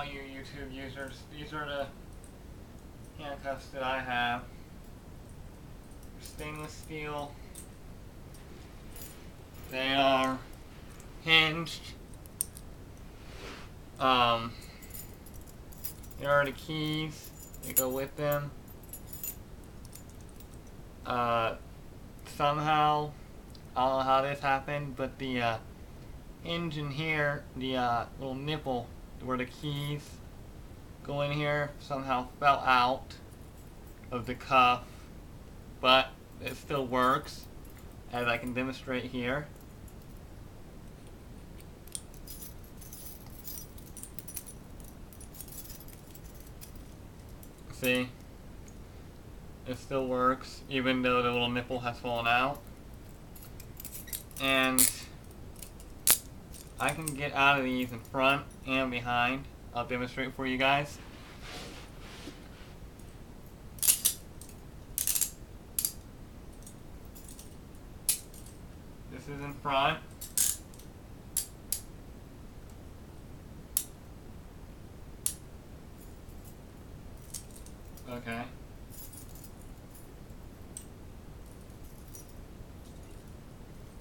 all you YouTube users. These are the handcuffs that I have. Stainless steel. They are hinged. Here are the keys that go with them. Somehow, I don't know how this happened, but the hinge in here, the little nipple where the keys go in here, somehow fell out of the cuff, but it still works, as I can demonstrate here. See? It still works, even though the little nipple has fallen out. And I can get out of these in front and behind. I'll demonstrate for you guys. This is in front. Okay.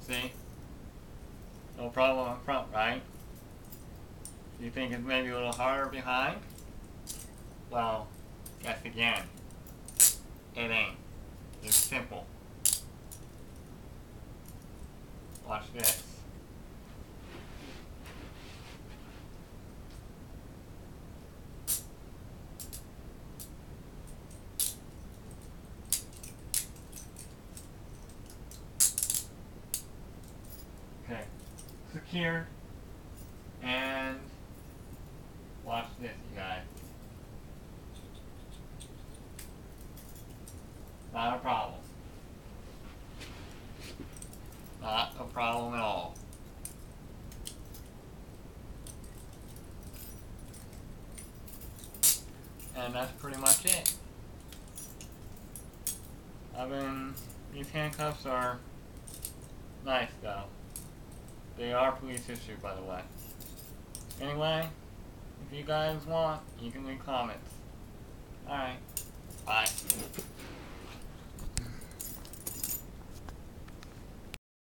See? No problem up front, right? You think it's maybe a little harder behind? Well, guess again. It ain't. It's simple. Watch this. Okay. Secure. And watch this, you guys. Not a problem. Not a problem at all. And that's pretty much it. These handcuffs are nice though. They are police issued, by the way. Anyway, if you guys want, you can leave comments. Alright, bye.